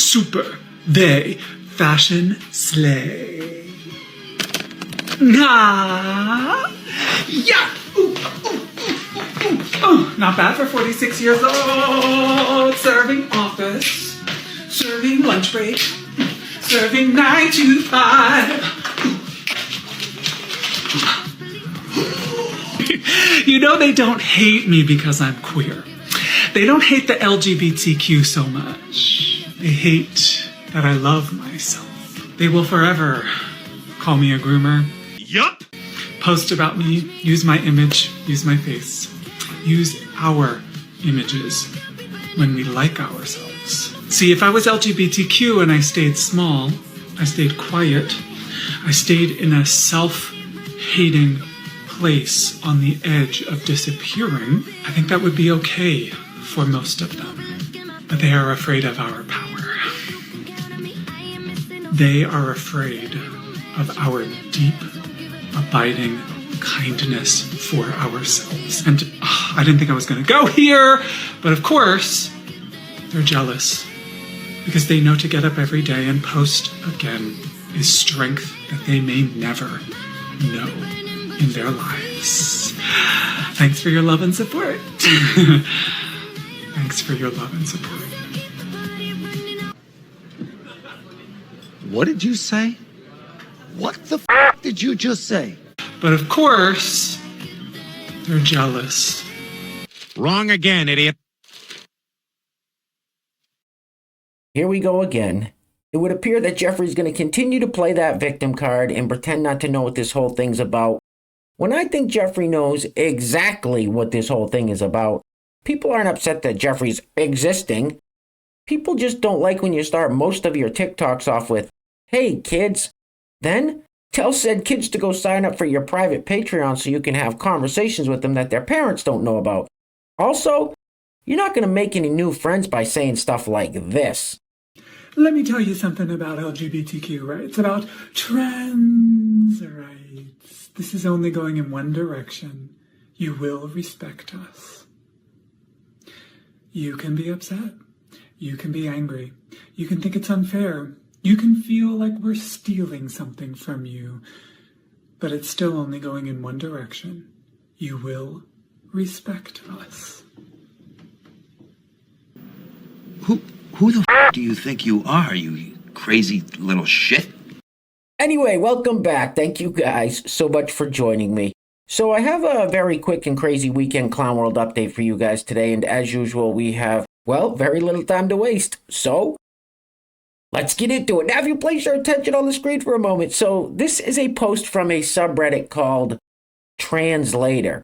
super, they, fashion slay. Ah, yeah. Ooh, ooh, ooh, ooh, ooh. Oh, not bad for 46 years old. Serving office, serving lunch break, serving 9 to 5. You know, they don't hate me because I'm queer. They don't hate the LGBTQ so much. They hate that I love myself. They will forever call me a groomer. Yup. Post about me, use my image, use my face. Use our images when we like ourselves. See, if I was LGBTQ and I stayed small, I stayed quiet, I stayed in a self-hating place on the edge of disappearing, I think that would be okay for most of them. But they are afraid of our power. They are afraid of our deep, abiding kindness for ourselves. And I didn't think I was going to go here, but of course, they're jealous because they know to get up every day and post again is strength that they may never know in their lives. Thanks for your love and support. Thanks for your love and support. What did you say? What the f did you just say? But of course, they're jealous. Wrong again, idiot. Here we go again. It would appear that Jeffrey's going to continue to play that victim card and pretend not to know what this whole thing's about. When I think Jeffrey knows exactly what this whole thing is about, people aren't upset that Jeffrey's existing. People just don't like when you start most of your TikToks off with, "Hey kids," then tell said kids to go sign up for your private Patreon so you can have conversations with them that their parents don't know about. Also, you're not going to make any new friends by saying stuff like this. Let me tell you something about LGBTQ rights, about trans rights. This is only going in one direction. You will respect us. You can be upset. You can be angry. You can think it's unfair. You can feel like we're stealing something from you. But it's still only going in one direction. You will respect us. Who the f*** do you think you are, you crazy little shit? Anyway, welcome back. Thank you guys so much for joining me. So I have a very quick and crazy weekend Clown World update for you guys today. And as usual, we have, well, very little time to waste. So let's get into it. Now, if you place your attention on the screen for a moment. So this is a post from a subreddit called Translator.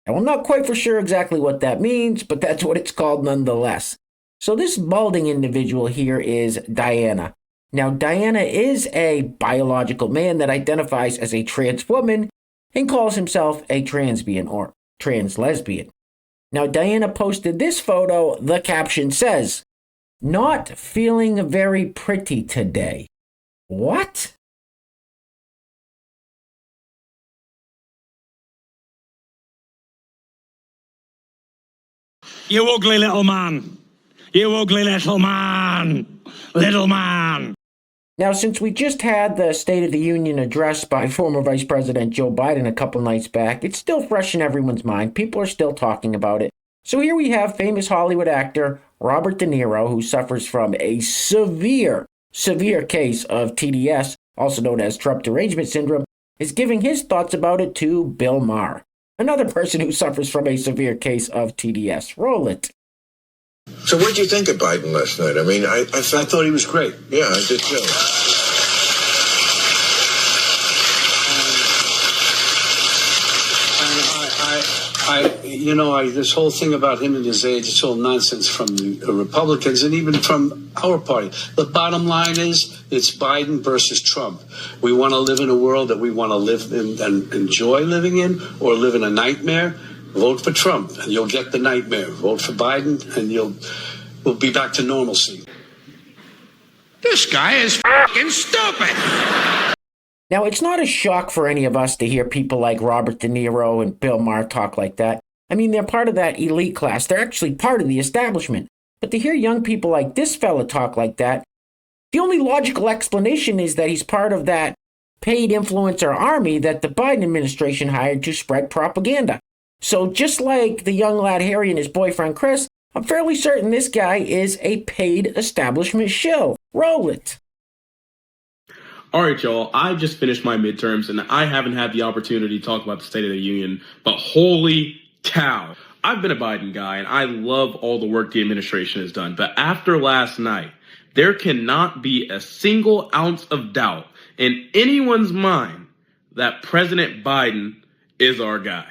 Now, I'm not quite for sure exactly what that means, but that's what it's called nonetheless. So this balding individual here is Diana. Now, Diana is a biological man that identifies as a trans woman and calls himself a transbian or trans lesbian. Now, Diana posted this photo. The caption says, "Not feeling very pretty today." What? You ugly little man. You ugly little man. Little man. Now, since we just had the State of the Union address by former Vice President Joe Biden a couple nights back, it's still fresh in everyone's mind. People are still talking about it. So here we have famous Hollywood actor Robert DeNiro, who suffers from a severe case of TDS, also known as Trump derangement syndrome, is giving his thoughts about it to Bill Maher, another person who suffers from a severe case of TDS. Roll it. So what did you think of Biden last night? I mean, I thought he was great. Yeah, I did too. This whole thing about him and his age, it's all nonsense from the Republicans and even from our party. The bottom line is it's Biden versus Trump. We want to live in a world that we want to live in and enjoy living in, or live in a nightmare. Vote for Trump and you'll get the nightmare. Vote for Biden and we'll be back to normalcy. This guy is f***ing stupid. Now, it's not a shock for any of us to hear people like Robert De Niro and Bill Maher talk like that. I mean, they're part of that elite class. They're actually part of the establishment. But to hear young people like this fella talk like that, the only logical explanation is that he's part of that paid influencer army that the Biden administration hired to spread propaganda. So just like the young lad Harry and his boyfriend Chris, I'm fairly certain this guy is a paid establishment shill. Roll it. All right, y'all, I just finished my midterms, and I haven't had the opportunity to talk about the State of the Union, but holy cow. I've been a Biden guy, and I love all the work the administration has done. But after last night, there cannot be a single ounce of doubt in anyone's mind that President Biden is our guy.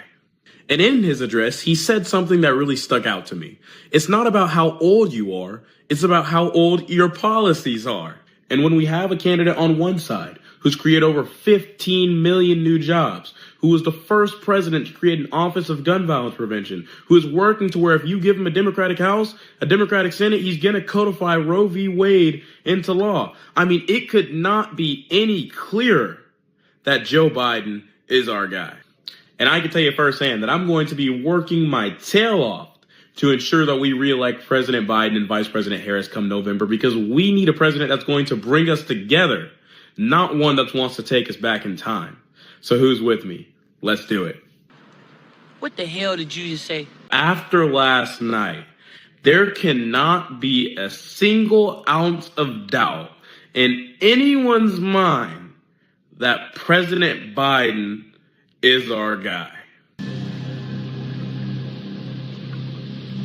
And in his address, he said something that really stuck out to me. It's not about how old you are, it's about how old your policies are. And when we have a candidate on one side who's created over 15 million new jobs, who was the first president to create an office of gun violence prevention, who is working to where if you give him a Democratic House, a Democratic Senate, he's going to codify Roe v. Wade into law. I mean, it could not be any clearer that Joe Biden is our guy. And I can tell you firsthand that I'm going to be working my tail off to ensure that we reelect President Biden and Vice President Harris come November, because we need a president that's going to bring us together, not one that wants to take us back in time. So who's with me? Let's do it. What the hell did you just say? After last night, there cannot be a single ounce of doubt in anyone's mind that President Biden is our guy.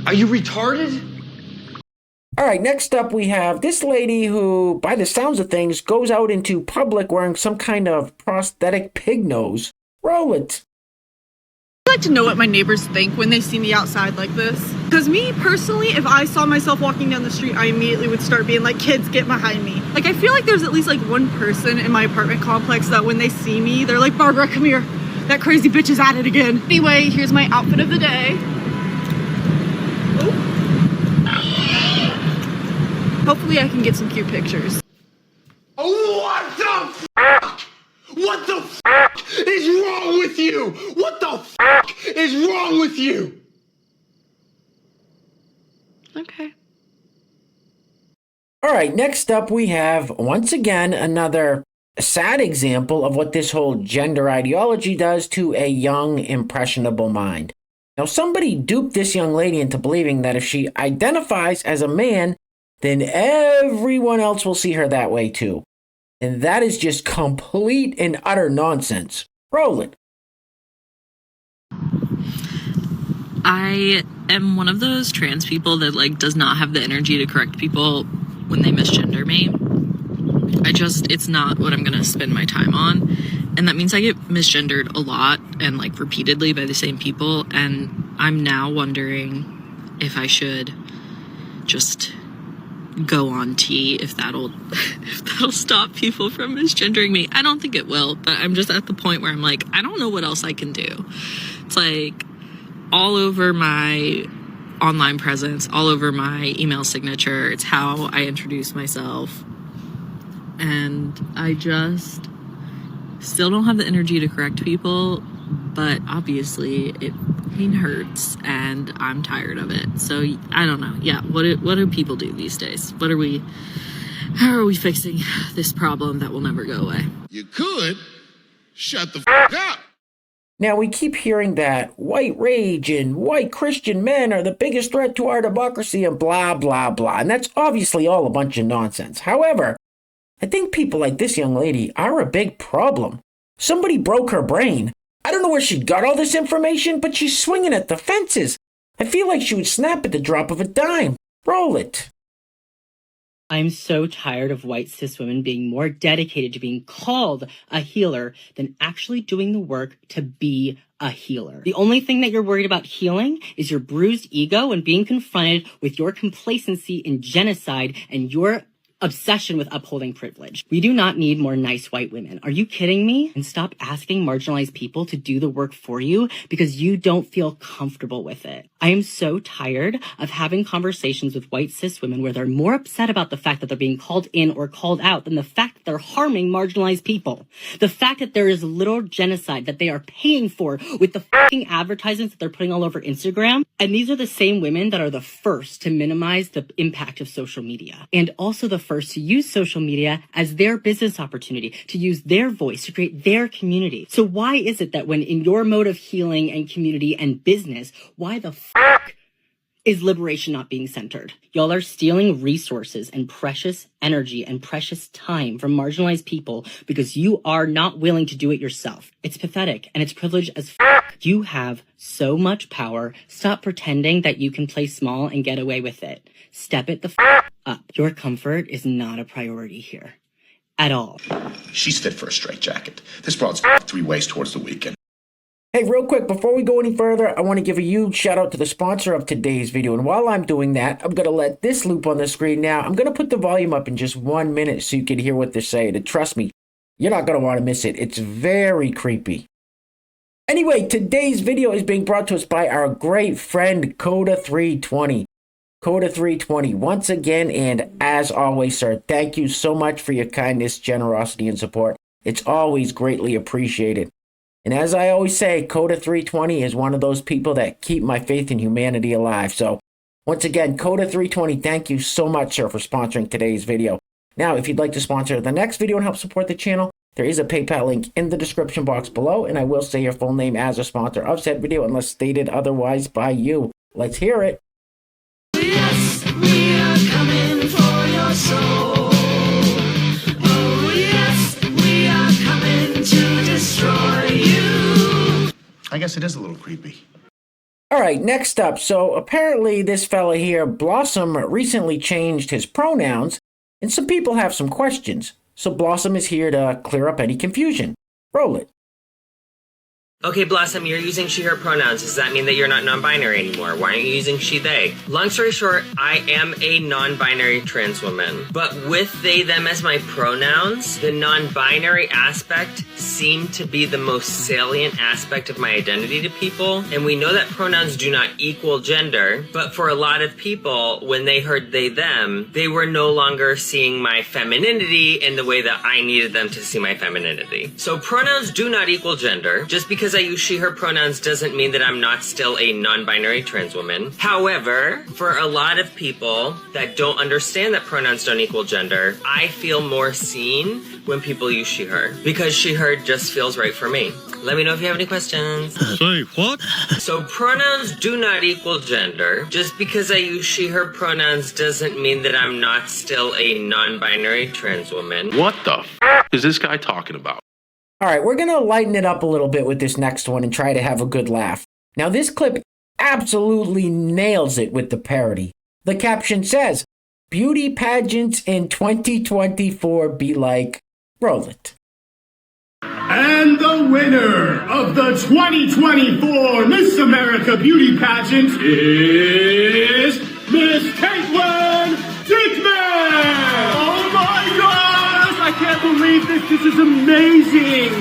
Are you retarded? All right, next up we have this lady who, by the sounds of things, goes out into public wearing some kind of prosthetic pig nose. Roll it. I like to know what my neighbors think when they see me outside like this. Because me, personally, if I saw myself walking down the street, I immediately would start being like, kids, get behind me. Like, I feel like there's at least like one person in my apartment complex that when they see me, they're like, Barbara, come here. That crazy bitch is at it again. Anyway, here's my outfit of the day. Oh. Hopefully I can get some cute pictures. What the fuck? What the fuck is wrong with you? What the fuck is wrong with you? Okay. All right, next up we have, once again, another sad example of what this whole gender ideology does to a young, impressionable mind. Now, somebody duped this young lady into believing that if she identifies as a man, then everyone else will see her that way too. And that is just complete and utter nonsense. Roll it. I am one of those trans people that does not have the energy to correct people when they misgender me. It's not what I'm gonna spend my time on. And that means I get misgendered a lot and repeatedly by the same people. And I'm now wondering if I should just go on T, if that'll stop people from misgendering me. I don't think it will, but I'm just at the point where I'm like, I don't know what else I can do. It's all over my online presence, all over my email signature. It's how I introduce myself. And I just still don't have the energy to correct people, but obviously it hurts and I'm tired of it. So I don't know. Yeah, what do people do these days? How are we fixing this problem that will never go away? You could shut the fuck up. Now, we keep hearing that white rage and white Christian men are the biggest threat to our democracy and blah, blah, blah. And that's obviously all a bunch of nonsense. However, I think people like this young lady are a big problem. Somebody broke her brain. I don't know where she got all this information, but she's swinging at the fences. I feel like she would snap at the drop of a dime. Roll it. I'm so tired of white cis women being more dedicated to being called a healer than actually doing the work to be a healer. The only thing that you're worried about healing is your bruised ego and being confronted with your complacency in genocide and your obsession with upholding privilege. We do not need more nice white women. Are you kidding me? And stop asking marginalized people to do the work for you because you don't feel comfortable with it. I am so tired of having conversations with white cis women where they're more upset about the fact that they're being called in or called out than the fact that they're harming marginalized people. The fact that there is literal genocide that they are paying for with the fucking advertisements that they're putting all over Instagram. And these are the same women that are the first to minimize the impact of social media and also the first to use social media as their business opportunity, to use their voice, to create their community. So why is it that when in your mode of healing and community and business, why the fuck is liberation not being centered? Y'all are stealing resources and precious energy and precious time from marginalized people because you are not willing to do it yourself. It's pathetic and it's privileged as fuck. You have so much power. Stop pretending that you can play small and get away with it. Step it the fuck up. Your comfort is not a priority here. At all. She's fit for a straitjacket. This broad's 3 ways towards the weekend. Hey, real quick, before we go any further, I want to give a huge shout out to the sponsor of today's video. And while I'm doing that, I'm going to let this loop on the screen now. I'm going to put the volume up in just 1 minute so you can hear what they're saying. And trust me, you're not going to want to miss it. It's very creepy. Anyway, today's video is being brought to us by our great friend, Coda320. Coda320, once again, and as always, sir, thank you so much for your kindness, generosity, and support. It's always greatly appreciated. And as I always say, Coda320 is one of those people that keep my faith in humanity alive. So, once again, Coda320, thank you so much, sir, for sponsoring today's video. Now, if you'd like to sponsor the next video and help support the channel, there is a PayPal link in the description box below, and I will say your full name as a sponsor of said video unless stated otherwise by you. Let's hear it. Yes, we are coming for your soul. Oh, yes, we are coming to destroy you. I guess it is a little creepy. All right, next up. So apparently this fella here, Blossom, recently changed his pronouns, and some people have some questions. So Blossom is here to clear up any confusion. Roll it. Okay, Blossom, you're using she, her pronouns. Does that mean that you're not non-binary anymore? Why aren't you using she, they? Long story short, I am a non-binary trans woman. But with they, them as my pronouns, the non-binary aspect seemed to be the most salient aspect of my identity to people. And we know that pronouns do not equal gender. But for a lot of people, when they heard they, them, they were no longer seeing my femininity in the way that I needed them to see my femininity. So pronouns do not equal gender. Just because I use she, her pronouns doesn't mean that I'm not still a non-binary trans woman. However, for a lot of people that don't understand that pronouns don't equal gender, I feel more seen when people use she, her. Because she, her just feels right for me. Let me know if you have any questions. Say what? So pronouns do not equal gender. Just because I use she, her pronouns doesn't mean that I'm not still a non-binary trans woman. What the f*** is this guy talking about? All right, we're going to lighten it up a little bit with this next one and try to have a good laugh. Now, this clip absolutely nails it with the parody. The caption says, "Beauty pageants in 2024 be like." Roll it. And the winner of the 2024 Miss America Beauty Pageant is Miss Caitlin Dickman! Oh my gosh! I can't believe this. This is amazing.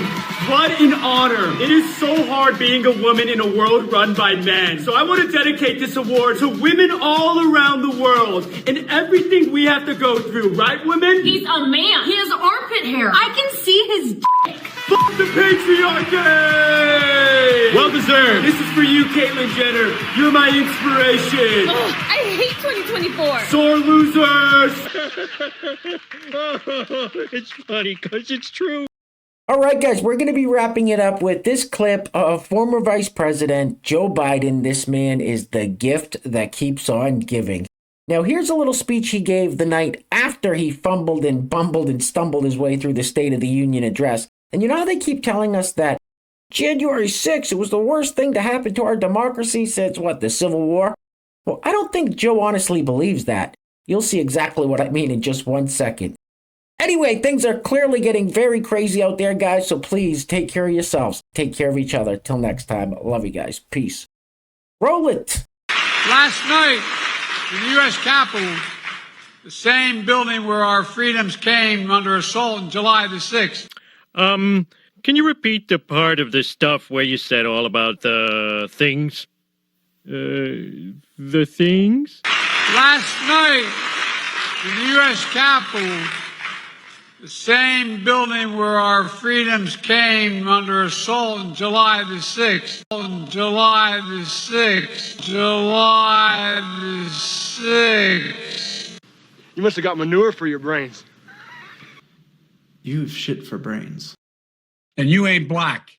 What an honor. It is so hard being a woman in a world run by men. So I want to dedicate this award to women all around the world and everything we have to go through. Right, women? He's a man. He has armpit hair. I can see his dick. Fuck the patriarchy! Well deserved. This is for you, Caitlyn Jenner. You're my inspiration. Ugh, I hate 2024. Sore losers. It's funny because it's true. All right, guys, we're going to be wrapping it up with this clip of former Vice President Joe Biden. This man is the gift that keeps on giving. Now, here's a little speech he gave the night after he fumbled and bumbled and stumbled his way through the State of the Union address. And you know how they keep telling us that January 6th, it was the worst thing to happen to our democracy since, what, the Civil War? Well, I don't think Joe honestly believes that. You'll see exactly what I mean in just 1 second. Anyway, things are clearly getting very crazy out there, guys, so please take care of yourselves. Take care of each other. Till next time, love you guys. Peace. Roll it. Last night, in the U.S. Capitol, The same building where our freedoms came under assault on July the 6th. Can you repeat the part of the stuff where you said all about the things? The things? Last night, in the U.S. Capitol, the same building where our freedoms came under assault on July the 6th. On July the 6th. July the 6th. You must have got manure for your brains. You've shit for brains. And you ain't black.